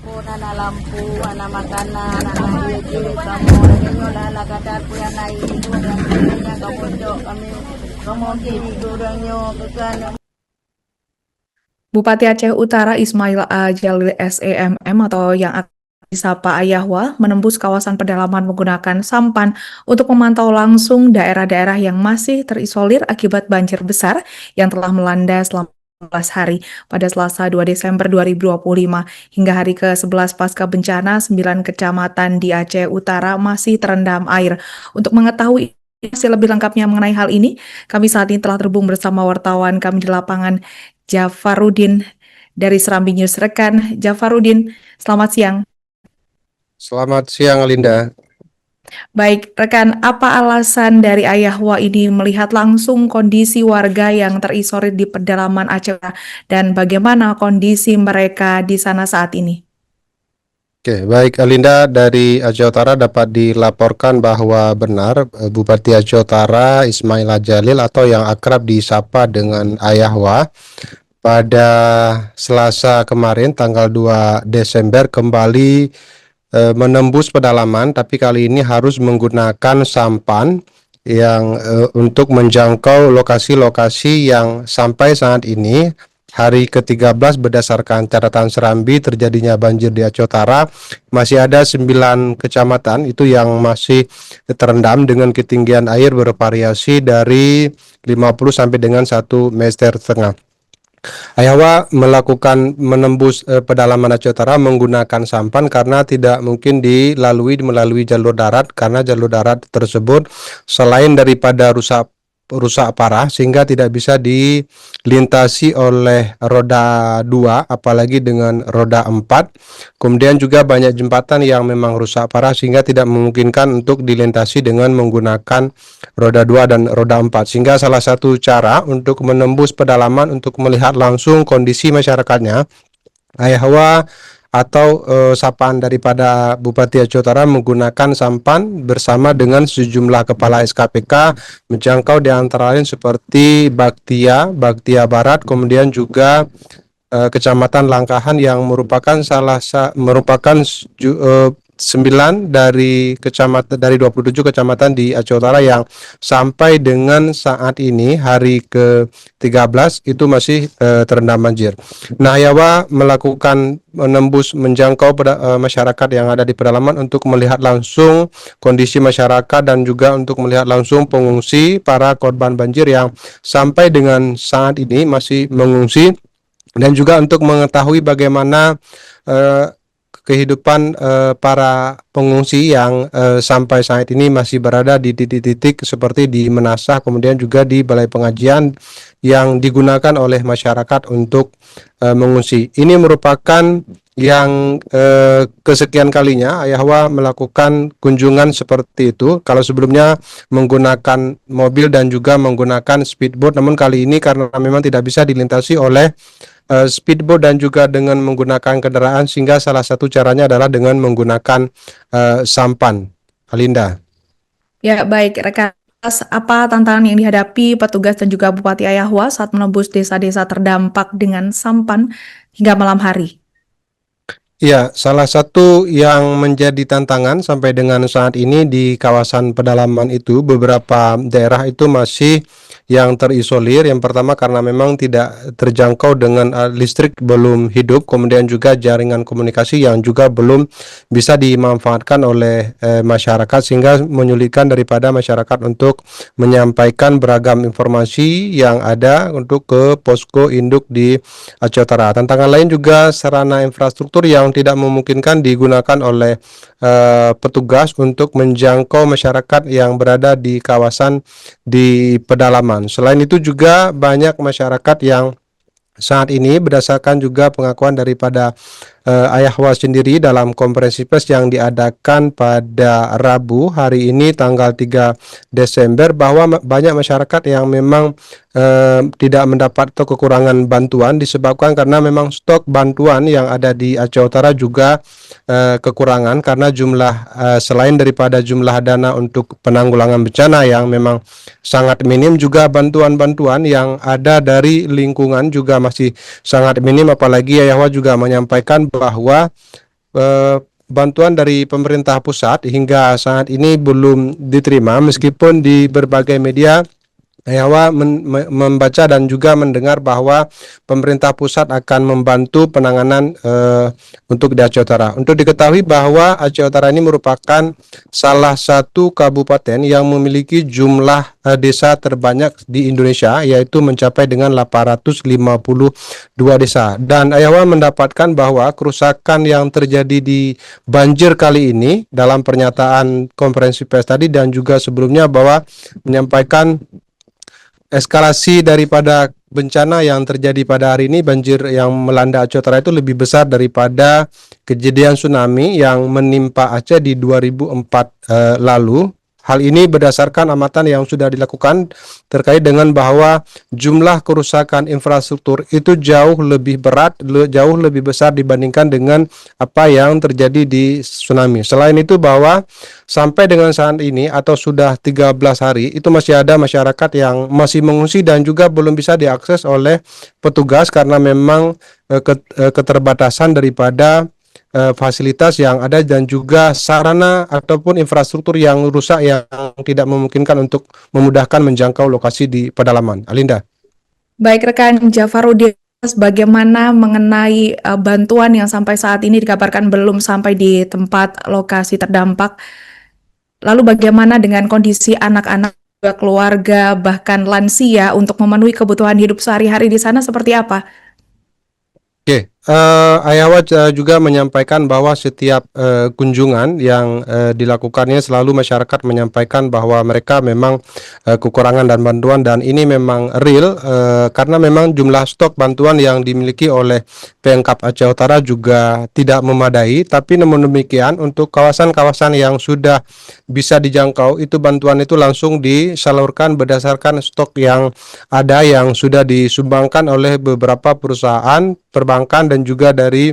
na lampu, ana makanan, ana hiji, kamu nyo na kadar punya naik itu dan sebagainya kamu kami kiri kurangnya kekan. Bupati Aceh Utara Ismail A. Jalil SEMM atau yang disapa Ayahwa menembus kawasan pedalaman menggunakan sampan untuk memantau langsung daerah-daerah yang masih terisolir akibat banjir besar yang telah melanda selama 11 hari pada Selasa 2 Desember 2025 hingga hari ke-11 pasca bencana 9 kecamatan di Aceh Utara masih terendam air. Untuk mengetahui informasi lebih lengkapnya mengenai hal ini, kami saat ini telah terhubung bersama wartawan kami di lapangan Jafarudin dari Serambi News. Rekan Jafarudin, selamat siang. Selamat siang, Linda. Baik, rekan, apa alasan dari Ayahwa ini melihat langsung kondisi warga yang terisolir di pedalaman Aceh dan bagaimana kondisi mereka di sana saat ini? Oke, baik, Linda, dari Aceh Utara dapat dilaporkan bahwa benar Bupati Aceh Utara Ismail Jalil atau yang akrab disapa dengan Ayahwa pada Selasa kemarin tanggal 2 Desember kembali menembus pedalaman, tapi kali ini harus menggunakan sampan yang untuk menjangkau lokasi-lokasi yang sampai saat ini hari ke-13 berdasarkan catatan Serambi terjadinya banjir di Aceh Utara masih ada 9 kecamatan itu yang masih terendam dengan ketinggian air bervariasi dari 50 sampai dengan 1,5 meter. Ayahwa melakukan menembus pedalaman Aceh Utara menggunakan sampan karena tidak mungkin melalui jalur darat karena jalur darat tersebut selain daripada rusak parah sehingga tidak bisa dilintasi oleh roda 2 apalagi dengan roda 4. Kemudian juga banyak jembatan yang memang rusak parah sehingga tidak memungkinkan untuk dilintasi dengan menggunakan roda 2 dan roda 4. Sehingga salah satu cara untuk menembus pedalaman untuk melihat langsung kondisi masyarakatnya, Ayahwa atau sapaan daripada Bupati Aceh Utara menggunakan sampan bersama dengan sejumlah kepala SKPK menjangkau di antara lain seperti Baktia Barat, kemudian juga Kecamatan Langkahan yang merupakan 9 dari 27 kecamatan di Aceh Utara yang sampai dengan saat ini hari ke-13 itu masih terendam banjir. Nah, Ayahwa melakukan menjangkau masyarakat yang ada di pedalaman untuk melihat langsung kondisi masyarakat dan juga untuk melihat langsung pengungsi para korban banjir yang sampai dengan saat ini masih mengungsi dan juga untuk mengetahui bagaimana kehidupan para pengungsi yang sampai saat ini masih berada di titik-titik seperti di Menasah, kemudian juga di Balai Pengajian yang digunakan oleh masyarakat untuk mengungsi. Ini merupakan yang kesekian kalinya Ayahwa melakukan kunjungan seperti itu. Kalau sebelumnya menggunakan mobil dan juga menggunakan speedboat, namun kali ini karena memang tidak bisa dilintasi oleh speedboat dan juga dengan menggunakan kendaraan sehingga salah satu caranya adalah dengan menggunakan sampan. Alinda. Ya, baik, rekan. Apa tantangan yang dihadapi petugas dan juga Bupati Ayahwa saat menembus desa-desa terdampak dengan sampan hingga malam hari? Ya, salah satu yang menjadi tantangan sampai dengan saat ini di kawasan pedalaman itu beberapa daerah itu masih yang terisolir. Yang pertama karena memang tidak terjangkau dengan listrik belum hidup, kemudian juga jaringan komunikasi yang juga belum bisa dimanfaatkan oleh masyarakat sehingga menyulitkan daripada masyarakat untuk menyampaikan beragam informasi yang ada untuk ke posko induk di Aceh Utara. Tantangan lain juga sarana infrastruktur yang tidak memungkinkan digunakan oleh petugas untuk menjangkau masyarakat yang berada di kawasan di pedalaman. Selain itu juga banyak masyarakat yang saat ini berdasarkan juga pengakuan daripada Ayahwa sendiri dalam konferensi pers yang diadakan pada Rabu hari ini tanggal 3 Desember bahwa banyak masyarakat yang memang tidak mendapat atau kekurangan bantuan disebabkan karena memang stok bantuan yang ada di Aceh Utara juga kekurangan karena selain daripada jumlah dana untuk penanggulangan bencana yang memang sangat minim, juga bantuan-bantuan yang ada dari lingkungan juga masih sangat minim. Apalagi Ayahwa juga menyampaikan bahwa bantuan dari pemerintah pusat hingga saat ini belum diterima, meskipun di berbagai media Ayawa membaca dan juga mendengar bahwa pemerintah pusat akan membantu penanganan untuk di Aceh Utara. Untuk diketahui bahwa Aceh Utara ini merupakan salah satu kabupaten yang memiliki jumlah desa terbanyak di Indonesia, yaitu mencapai dengan 852 desa. Dan Ayawa mendapatkan bahwa kerusakan yang terjadi di banjir kali ini dalam pernyataan konferensi pers tadi dan juga sebelumnya bahwa menyampaikan eskalasi daripada bencana yang terjadi pada hari ini, banjir yang melanda Aceh Utara itu lebih besar daripada kejadian tsunami yang menimpa Aceh di 2004 lalu. Hal ini berdasarkan amatan yang sudah dilakukan terkait dengan bahwa jumlah kerusakan infrastruktur itu jauh lebih berat, jauh lebih besar dibandingkan dengan apa yang terjadi di tsunami. Selain itu bahwa sampai dengan saat ini atau sudah 13 hari itu masih ada masyarakat yang masih mengungsi dan juga belum bisa diakses oleh petugas karena memang keterbatasan daripada fasilitas yang ada dan juga sarana ataupun infrastruktur yang rusak yang tidak memungkinkan untuk memudahkan menjangkau lokasi di pedalaman. Alinda. Baik rekan Jafarudin, bagaimana mengenai bantuan yang sampai saat ini dikabarkan belum sampai di tempat lokasi terdampak? Lalu bagaimana dengan kondisi anak-anak, keluarga, bahkan lansia untuk memenuhi kebutuhan hidup sehari-hari di sana seperti apa? Oke, Ayawa juga menyampaikan bahwa setiap kunjungan yang dilakukannya selalu masyarakat menyampaikan bahwa mereka memang kekurangan dan bantuan, dan ini memang real karena memang jumlah stok bantuan yang dimiliki oleh Pemkab Aceh Utara juga tidak memadai. Tapi namun demikian untuk kawasan-kawasan yang sudah bisa dijangkau itu bantuan itu langsung disalurkan berdasarkan stok yang ada yang sudah disumbangkan oleh beberapa perusahaan perbankan dan juga dari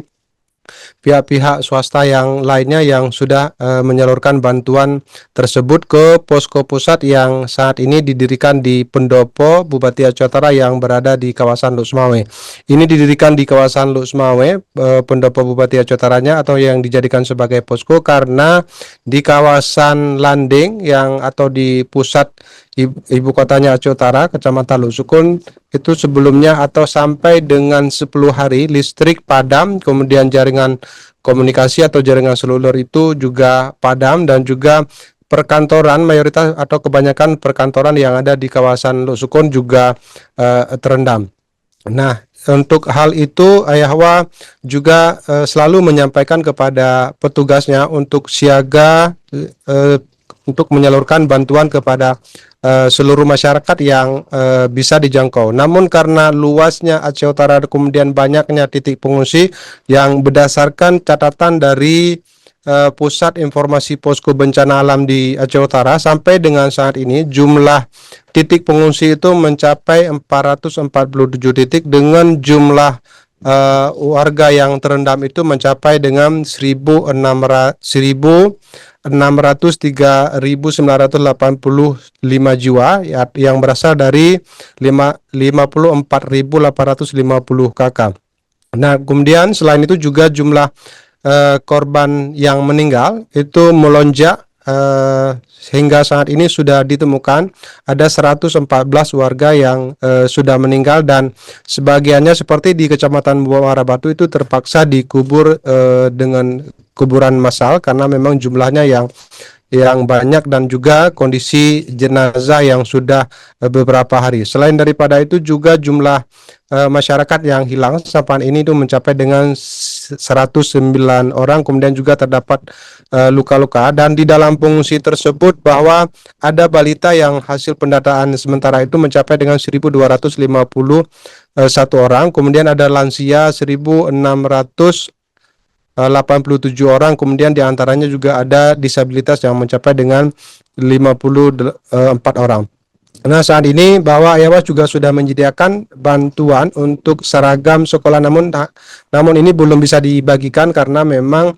pihak-pihak swasta yang lainnya yang sudah menyalurkan bantuan tersebut ke posko pusat yang saat ini didirikan di Pendopo Bupati Aceh Utara yang berada di kawasan Luk Semawe. Ini didirikan di kawasan Luk Semawe, Pendopo Bupati Aceh Utaranya, atau yang dijadikan sebagai posko karena di kawasan Landing yang atau di pusat ibu kotanya Aceh Utara, Kecamatan Luk Sukun, itu sebelumnya atau sampai dengan 10 hari listrik padam, kemudian jaringan komunikasi atau jaringan seluler itu juga padam, dan juga perkantoran mayoritas atau kebanyakan perkantoran yang ada di kawasan Luk Sukun juga terendam. Nah, untuk hal itu Ayawa juga selalu menyampaikan kepada petugasnya untuk siaga untuk menyalurkan bantuan kepada seluruh masyarakat yang bisa dijangkau. Namun karena luasnya Aceh Utara kemudian banyaknya titik pengungsi yang berdasarkan catatan dari Pusat Informasi Posko Bencana Alam di Aceh Utara, sampai dengan saat ini jumlah titik pengungsi itu mencapai 447 titik dengan jumlah warga yang terendam itu mencapai dengan 603.985 jiwa yang berasal dari 54.850 kakak. Nah, kemudian selain itu juga jumlah korban yang meninggal itu melonjak hingga saat ini sudah ditemukan ada 114 warga yang sudah meninggal, dan sebagiannya seperti di Kecamatan Muara Batu itu terpaksa dikubur dengan kuburan massal karena memang jumlahnya yang banyak dan juga kondisi jenazah yang sudah beberapa hari. Selain daripada itu juga jumlah masyarakat yang hilang sampai ini itu mencapai dengan 109 orang, kemudian juga terdapat luka-luka, dan di dalam pengungsi tersebut bahwa ada balita yang hasil pendataan sementara itu mencapai dengan 1.251 orang, kemudian ada lansia 1.687 orang, kemudian diantaranya juga ada disabilitas yang mencapai dengan 54 orang. Nah, saat ini bahwa Ayawa juga sudah menyediakan bantuan untuk seragam sekolah, namun ini belum bisa dibagikan karena memang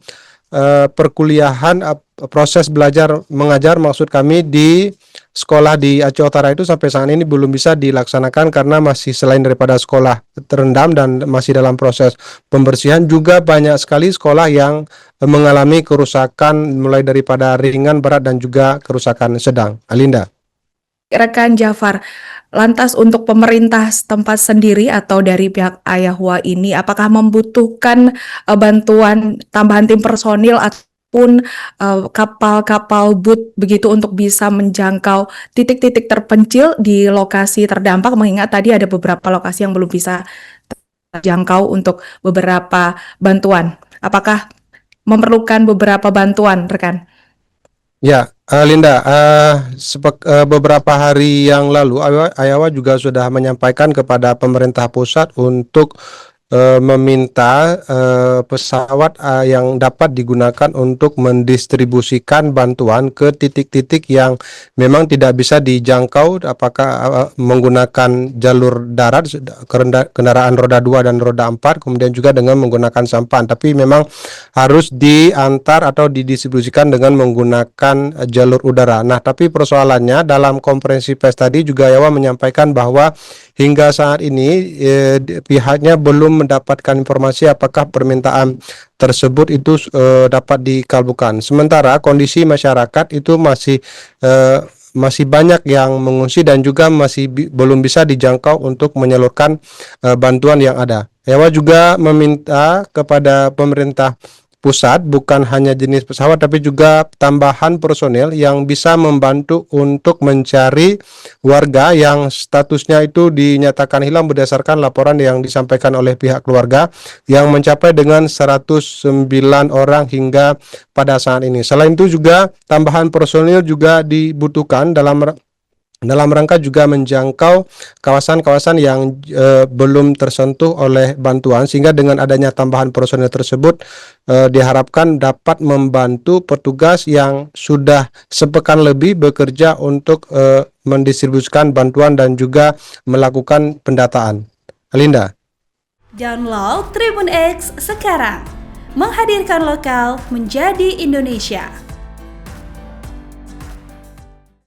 perkuliahan proses belajar mengajar maksud kami di sekolah di Aceh Utara itu sampai saat ini belum bisa dilaksanakan karena masih selain daripada sekolah terendam dan masih dalam proses pembersihan, juga banyak sekali sekolah yang mengalami kerusakan mulai daripada ringan, berat dan juga kerusakan sedang. Alinda. Rekan Jafar, lantas untuk pemerintah setempat sendiri atau dari pihak Ayahwa ini, apakah membutuhkan bantuan tambahan tim personil ataupun kapal-kapal boot begitu untuk bisa menjangkau titik-titik terpencil di lokasi terdampak? Mengingat tadi ada beberapa lokasi yang belum bisa terjangkau untuk beberapa bantuan. Apakah memerlukan beberapa bantuan, rekan? Ya, Linda, beberapa hari yang lalu Ayawa juga sudah menyampaikan kepada pemerintah pusat untuk meminta pesawat yang dapat digunakan untuk mendistribusikan bantuan ke titik-titik yang memang tidak bisa dijangkau, apakah menggunakan jalur darat, kendaraan roda 2 dan roda 4, kemudian juga dengan menggunakan sampan, tapi memang harus diantar atau didistribusikan dengan menggunakan jalur udara. Nah, tapi persoalannya dalam konferensi pers tadi juga Ayawa menyampaikan bahwa hingga saat ini pihaknya belum mendapatkan informasi apakah permintaan tersebut itu dapat dikabulkan. Sementara kondisi masyarakat itu masih banyak yang mengungsi dan juga masih belum bisa dijangkau untuk menyalurkan bantuan yang ada. Ewa juga meminta kepada pemerintah pusat bukan hanya jenis pesawat tapi juga tambahan personel yang bisa membantu untuk mencari warga yang statusnya itu dinyatakan hilang berdasarkan laporan yang disampaikan oleh pihak keluarga yang mencapai dengan 109 orang hingga pada saat ini. Selain itu juga tambahan personel juga dibutuhkan dalam rangka juga menjangkau kawasan-kawasan yang belum tersentuh oleh bantuan, sehingga dengan adanya tambahan personel tersebut diharapkan dapat membantu petugas yang sudah sepekan lebih bekerja untuk mendistribusikan bantuan dan juga melakukan pendataan. Alinda. Download Tribun X sekarang, menghadirkan lokal menjadi Indonesia.